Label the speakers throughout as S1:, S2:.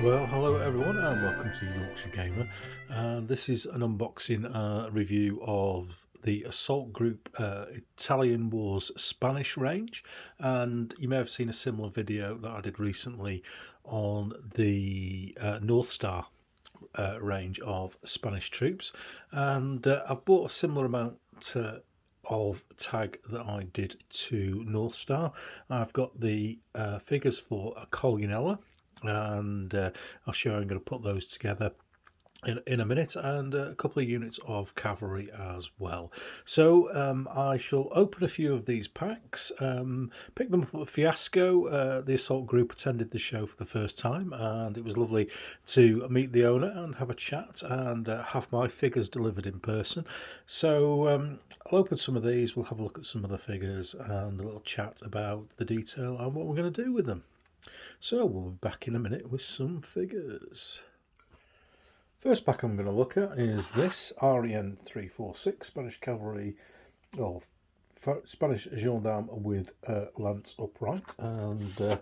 S1: Well, hello everyone and welcome to Yorkshire Gamer. This is an unboxing review of the Assault Group Italian Wars Spanish range, and you may have seen a similar video that I did recently on the North Star range of Spanish troops, and I've bought a similar amount of tag that I did to North Star. I've got the figures for a Colunella, and I'll show you I'm going to put those together in a minute, and a couple of units of cavalry as well. So I shall open a few of these packs, pick them up at Fiasco. The Assault Group attended the show for the first time, and it was lovely to meet the owner and have a chat and have my figures delivered in person. So I'll open some of these, we'll have a look at some of the figures and a little chat about the detail and what we're going to do with them. So we'll be back in a minute with some figures. First pack I'm going to look at is this REN 346 Spanish Cavalry, or Spanish Gendarme with lance upright, and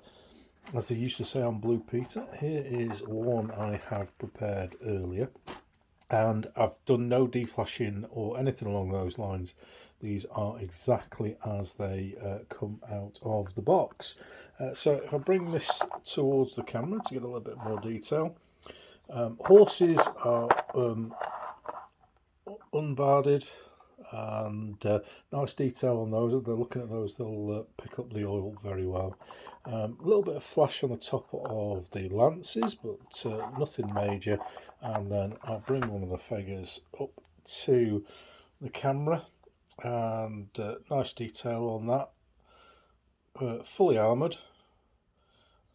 S1: as they used to say on Blue Peter, here is one I have prepared earlier, and I've done no deflashing or anything along those lines. These are exactly as they come out of the box. So if I bring this towards the camera to get a little bit more detail, horses are unbarded, and nice detail on those. If they're looking at those, they'll pick up the oil very well. A little bit of flash on the top of the lances, but nothing major. And then I'll bring one of the figures up to the camera, and nice detail on that. Fully armoured,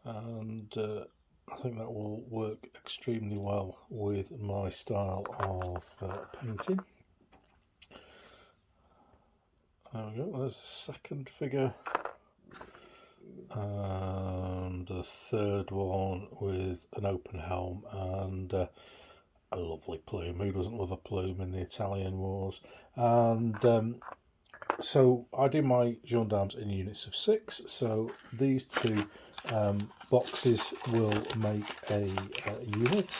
S1: and I think that will work extremely well with my style of painting. There we go, there's the second figure, and the third one with an open helm and a lovely plume. Who doesn't love a plume in the Italian wars? And so I do my gendarmes in units of 6, so these two boxes will make a unit,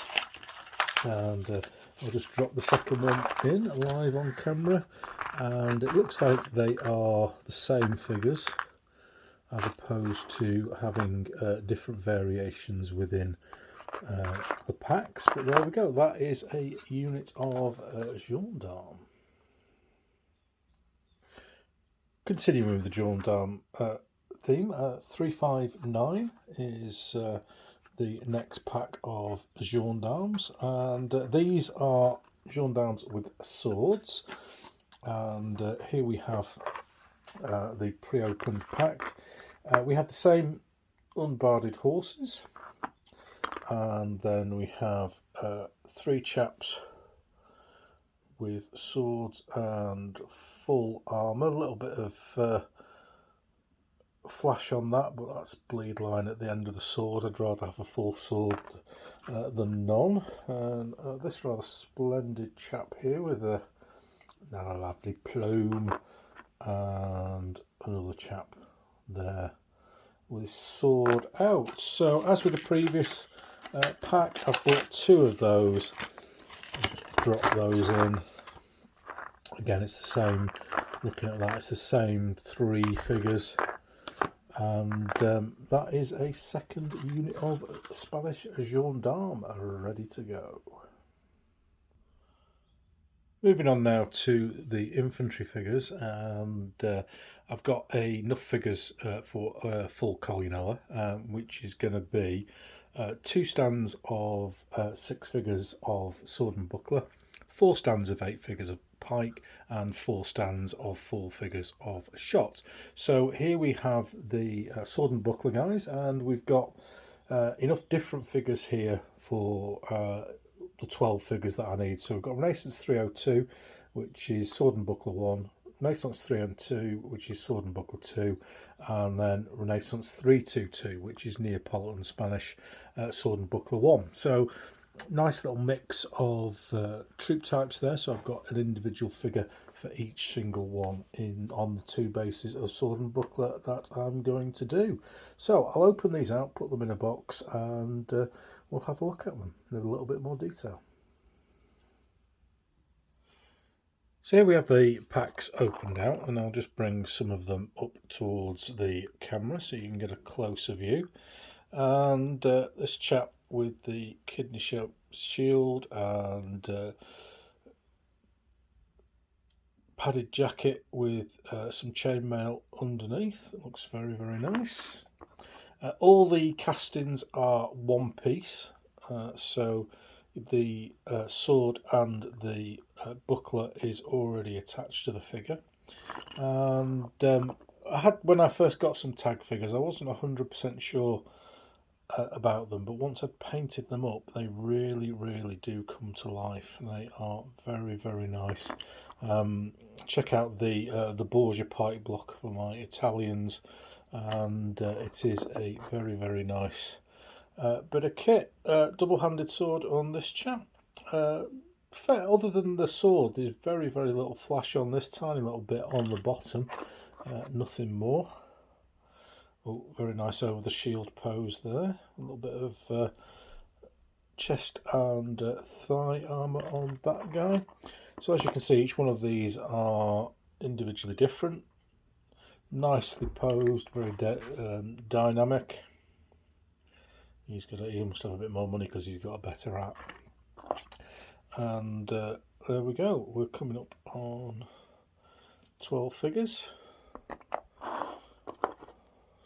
S1: and I'll just drop the second one in live on camera, and it looks like they are the same figures as opposed to having different variations within the packs. But there we go, that is a unit of gendarme. Continuing with the gendarme theme, 359 is the next pack of gendarmes, and these are gendarmes with swords, and here we have the pre-opened pack. We have the same unbarded horses, and then we have 3 chaps with swords and full armour. A little bit of flash on that, but that's bleed line at the end of the sword. I'd rather have a full sword than none. And this rather splendid chap here with a lovely plume, and another chap there with his sword out. So as with the previous pack, I've bought 2 of those. I'll just drop those in. Again, it's the same, looking at that, it's the same 3 figures, and that is a second unit of Spanish gendarme ready to go. Moving on now to the infantry figures, and I've got enough figures for a full Colunella, which is going to be 2 stands of 6 figures of sword and buckler, 4 stands of 8 figures of pike, and 4 stands of 4 figures of shot. So here we have the sword and buckler guys, and we've got enough different figures here for the 12 figures that I need. So we've got Renaissance 302, which is sword and buckler 1, Renaissance 302, which is sword and buckler 2, and then Renaissance 322, which is Neapolitan Spanish sword and buckler 1. So Nice little mix of troop types there. So I've got an individual figure for each single one on the 2 bases of sword and buckler that I'm going to do. So I'll open these out, put them in a box, and we'll have a look at them in a little bit more detail. So here we have the packs opened out, and I'll just bring some of them up towards the camera so you can get a closer view. And this chap with the kidney shaped shield and padded jacket with some chainmail underneath. It looks very, very nice. All the castings are one piece, so the sword and the buckler is already attached to the figure. And when I first got some tag figures, I wasn't 100% sure about them, but once I'd painted them up, they really, really do come to life. They are very, very nice. Check out the Borgia pike block for my Italians, and it is a very, very nice bit of kit. Double-handed sword on this chap. Other than the sword, there's very, very little flash on this, tiny little bit on the bottom, nothing more. Oh, very nice over the shield pose there. A little bit of chest and thigh armour on that guy. So as you can see, each one of these are individually different. Nicely posed, very dynamic. He must have a bit more money because he's got a better app. And there we go. We're coming up on 12 figures.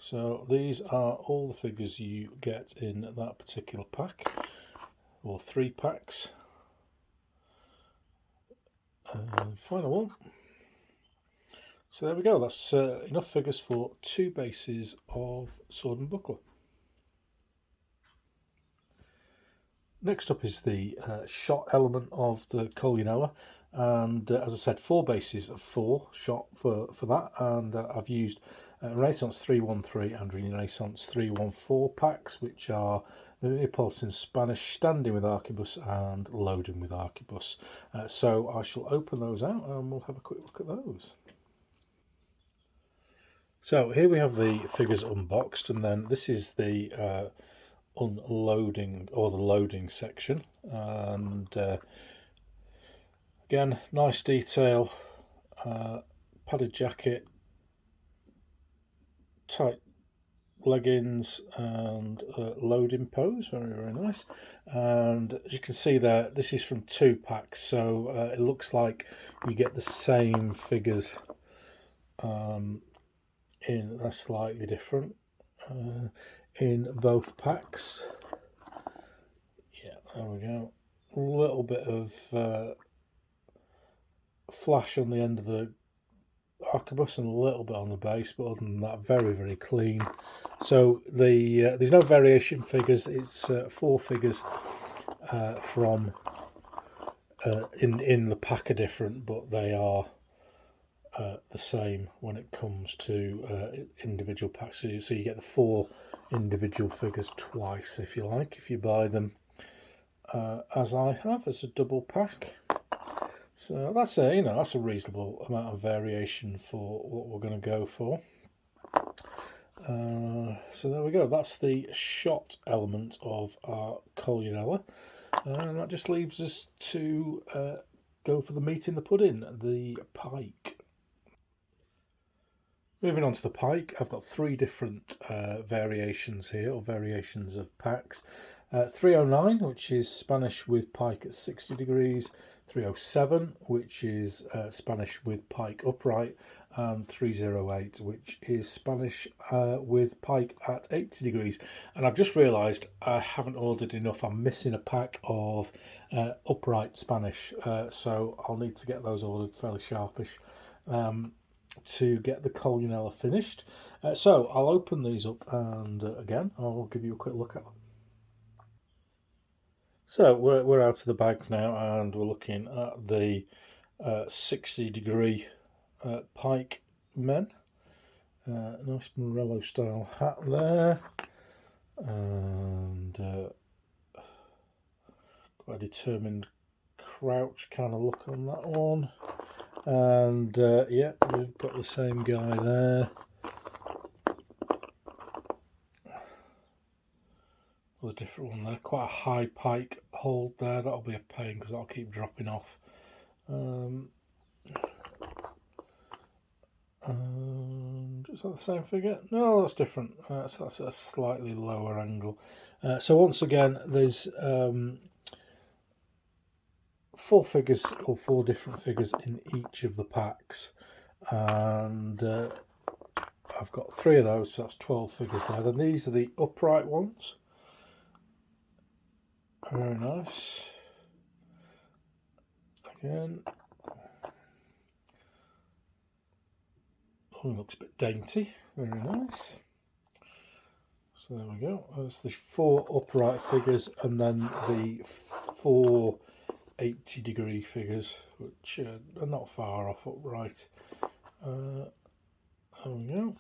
S1: So these are all the figures you get in that particular pack, or 3 packs. And final one. So there we go, that's enough figures for 2 bases of sword and buckler. Next up is the shot element of the Colunella, and as I said, 4 bases of 4 shot for that, and I've used Renaissance 313 and Renaissance 314 packs, which are Impulse in Spanish, standing with arquebus and loading with arquebus. So I shall open those out and we'll have a quick look at those. So here we have the figures unboxed, and then this is the unloading or the loading section, and again, nice detail, padded jacket, tight leggings, and loading pose, very, very nice. And as you can see there, this is from 2 packs, so it looks like you get the same figures in a slightly different in both packs. Yeah, there we go. A little bit of flash on the end of the arquebus and a little bit on the base, but other than that, very, very clean. So there's no variation figures. It's 4 figures from in the pack are different, but they are the same when it comes to individual packs. So you get the 4 individual figures twice, if you like, if you buy them as I have, as a double pack. So that's that's a reasonable amount of variation for what we're going to go for. So there we go. That's the shot element of our Colunella, and that just leaves us to go for the meat in the pudding, the pike. Moving on to the pike, I've got 3 different variations here, or variations of packs. 309, which is Spanish with pike at 60 degrees, 307, which is Spanish with pike upright, and 308, which is Spanish with pike at 80 degrees. And I've just realised I haven't ordered enough. I'm missing a pack of upright Spanish, so I'll need to get those ordered fairly sharpish to get the Colunella finished. So I'll open these up, and again I'll give you a quick look at them. So we're out of the bags now, and we're looking at the 60 degree pike men. Nice Morello style hat there, and got a determined crouch kind of look on that one. And yeah, we've got the same guy there. A different one there, quite a high pike hold there. That'll be a pain because that'll keep dropping off. Is that the same figure? No, that's different. So that's a slightly lower angle. So once again, there's 4 figures, or 4 different figures in each of the packs, and I've got 3 of those, so that's 12 figures there. Then these are the upright ones. Very nice. Again. Oh, looks a bit dainty. Very nice. So there we go. There's the 4 upright figures, and then the 4 80-degree figures, which are not far off upright. There we go.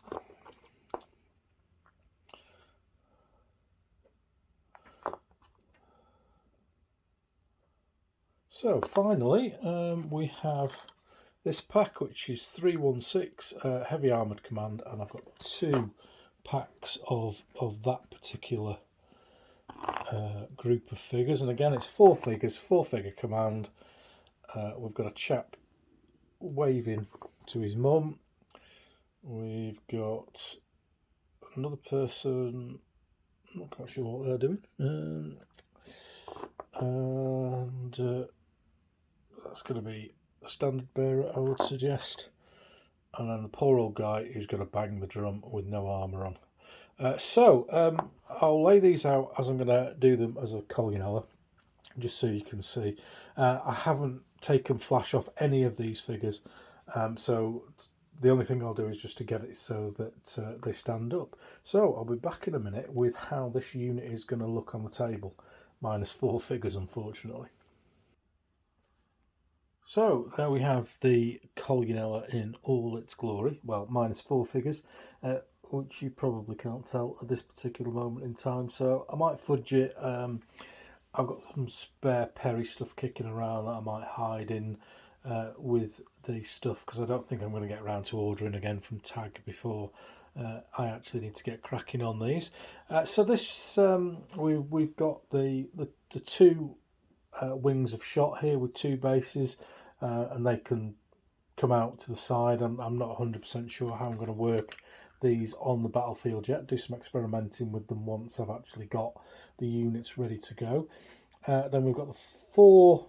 S1: So finally, we have this pack, which is 316 Heavy Armoured Command, and I've got 2 packs of that particular group of figures. And again, it's 4 figures, 4-figure command. We've got a chap waving to his mum. We've got another person, I'm not quite sure what they're doing. And that's going to be a standard bearer, I would suggest. And then the poor old guy who's going to bang the drum with no armour on. I'll lay these out as I'm going to do them as a Colunella, just so you can see. I haven't taken flash off any of these figures, so the only thing I'll do is just to get it so that they stand up. So I'll be back in a minute with how this unit is going to look on the table, minus 4 figures, unfortunately. So there we have the Colunella in all its glory. Well, minus 4 figures, which you probably can't tell at this particular moment in time. So I might fudge it. I've got some spare Perry stuff kicking around that I might hide in with the stuff, because I don't think I'm going to get around to ordering again from Tag before I actually need to get cracking on these. So this we've got the 2 wings of shot here with 2 bases, and they can come out to the side. I'm not 100% sure how I'm going to work these on the battlefield yet. Do some experimenting with them once I've actually got the units ready to go. Then we've got the 4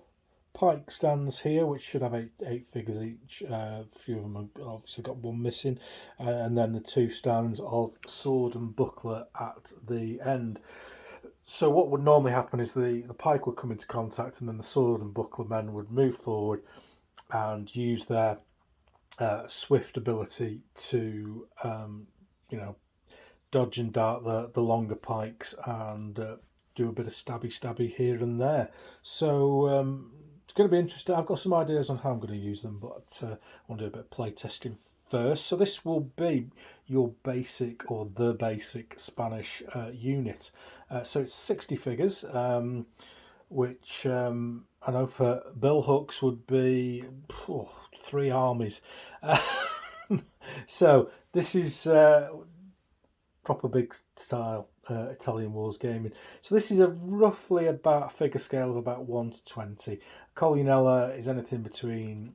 S1: pike stands here, which should have 8 figures each. A few of them have obviously got 1 missing, and then the 2 stands of sword and buckler at the end. So what would normally happen is the pike would come into contact, and then the sword and buckler men would move forward and use their swift ability to dodge and dart the longer pikes and do a bit of stabby here and there. So it's going to be interesting. I've got some ideas on how I'm going to use them, but I want to do a bit of play testing first. So this will be your basic, or the basic Spanish unit. So it's 60 figures, which I know for bill hooks would be 3 armies. So this is proper big style Italian Wars gaming. So this is roughly about a figure scale of about 1 to 20. Colunella is anything between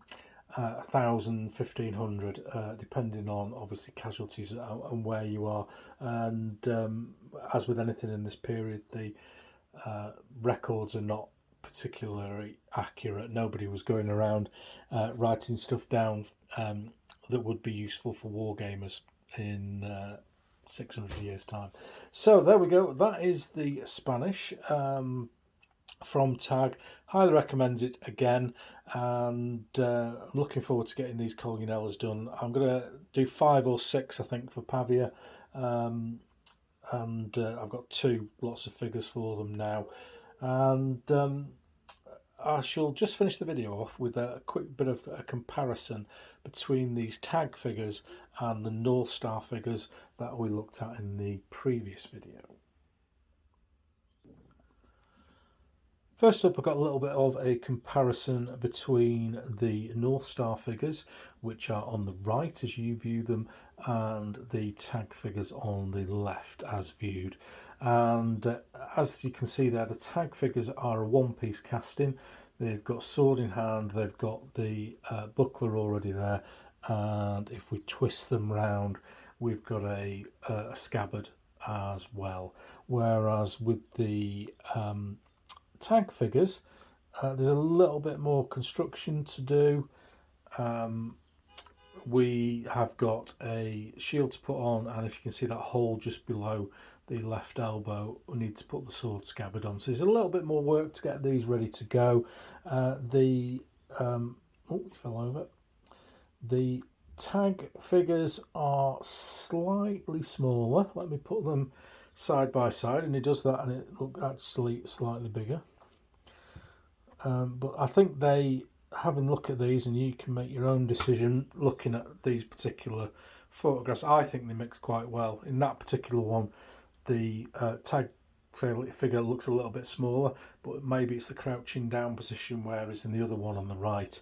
S1: 1,000, 1,500, depending on obviously casualties and where you are. And as with anything in this period, the records are not particularly accurate. Nobody was going around writing stuff down that would be useful for war gamers in 600 years time. So there we go. That is the Spanish from Tag. Highly recommend it again, and I'm looking forward to getting these Colunellas done. I'm going to do 5 or 6, I think, for Pavia, and I've got 2 lots of figures for them now, and I shall just finish the video off with a quick bit of a comparison between these Tag figures and the North Star figures that we looked at in the previous video. First up, I've got a little bit of a comparison between the North Star figures, which are on the right as you view them, and the tag figures on the left as viewed. And as you can see there, the tag figures are a one-piece casting. They've got sword in hand, they've got the buckler already there, and if we twist them round, we've got a scabbard as well. Whereas with the tag figures, there's a little bit more construction to do. We have got a shield to put on, and if you can see that hole just below the left elbow, we need to put the sword scabbard on. So there's a little bit more work to get these ready to go. We fell over. The tag figures are slightly smaller. Let me put them side by side, and it does that, and it looks actually slightly bigger. But I think having a look at these, and you can make your own decision looking at these particular photographs. I think they mix quite well. In that particular one, the tag figure looks a little bit smaller, but maybe it's the crouching down position, whereas in the other one on the right,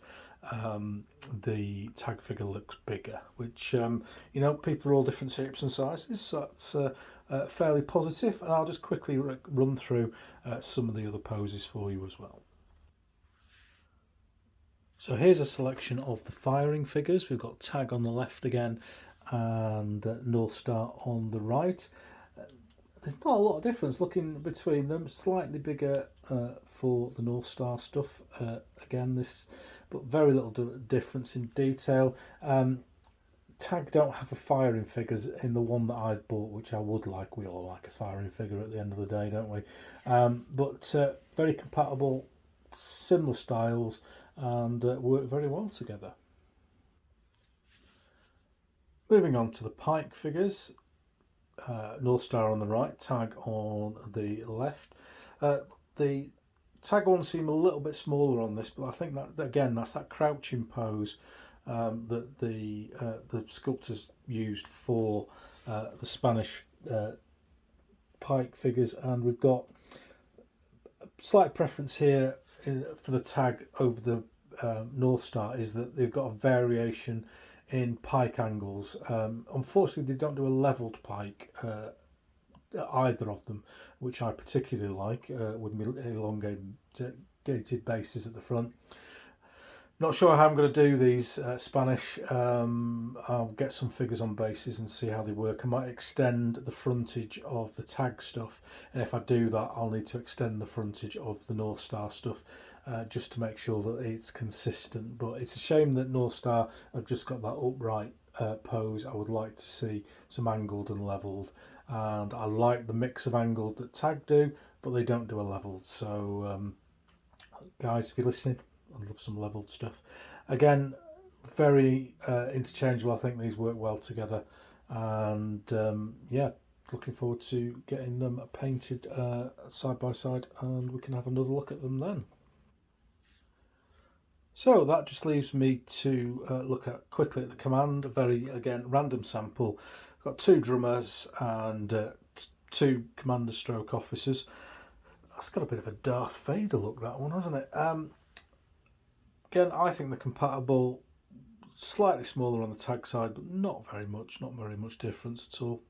S1: the tag figure looks bigger, which people are all different shapes and sizes, so that's fairly positive. And I'll just quickly run through some of the other poses for you as well. So here's a selection of the firing figures. We've got tag on the left again, and North Star on the right. There's not a lot of difference looking between them. Slightly bigger for the North Star stuff. Again, but very little difference in detail. Tag don't have a firing figures in the one that I've bought, which I would like. We all like a firing figure at the end of the day, don't we? But very compatible, similar styles, and work very well together. Moving on to the pike figures. North Star on the right, tag on the left. The tag ones seem a little bit smaller on this, but I think that again, that's that crouching pose that the sculptors used for the Spanish pike figures, and we've got a slight preference here for the tag over the North Star, is that they've got a variation in pike angles. Unfortunately, they don't do a levelled pike, either of them, which I particularly like, with elongated bases at the front. Not sure how I'm going to do these Spanish. I'll get some figures on bases and see how they work. I might extend the frontage of the tag stuff, and if I do that, I'll need to extend the frontage of the North Star stuff, just to make sure that it's consistent. But it's a shame that North Star have just got that upright pose. I would like to see some angled and levelled, and I like the mix of angled that tag do, but they don't do a levelled. So guys, if you're listening, I'd love some levelled stuff. Again, very interchangeable. I think these work well together, and looking forward to getting them painted side by side, and we can have another look at them then. So that just leaves me to look at quickly at the command. A very, again, random sample. I've got 2 drummers and 2 commander stroke officers. That's got a bit of a Darth Vader look, that one, hasn't it? Again, I think they're compatible. Slightly smaller on the tag side, but not very much difference at all.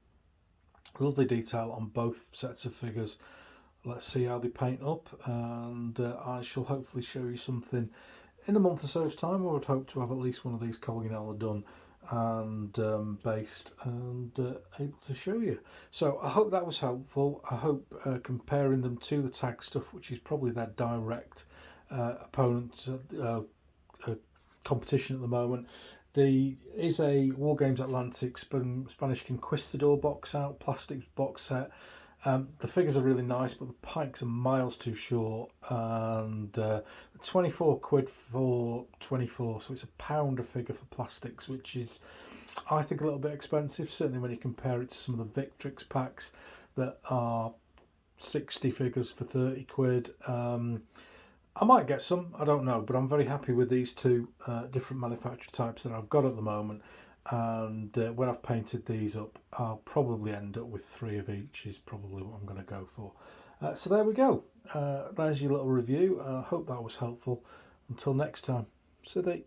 S1: Lovely detail on both sets of figures. Let's see how they paint up, and I shall hopefully show you something in a month or so's time. I would hope to have at least one of these Colunella done and based and able to show you. So I hope that was helpful. I hope comparing them to the tag stuff, which is probably their direct opponent competition at the moment. There is a Wargames Atlantic Spanish Conquistador box out, plastic box set. The figures are really nice, but the pikes are miles too short, and 24 quid for 24, so it's £1 a figure for plastics, which is, I think, a little bit expensive, certainly when you compare it to some of the Victrix packs that are 60 figures for 30 quid. I might get some, I don't know, but I'm very happy with these 2 different manufacturer types that I've got at the moment. and when I've painted these up, I'll probably end up with 3 of each is probably what I'm going to go for. So there we go. There's your little review. I hope that was helpful. Until next time, Siddhi.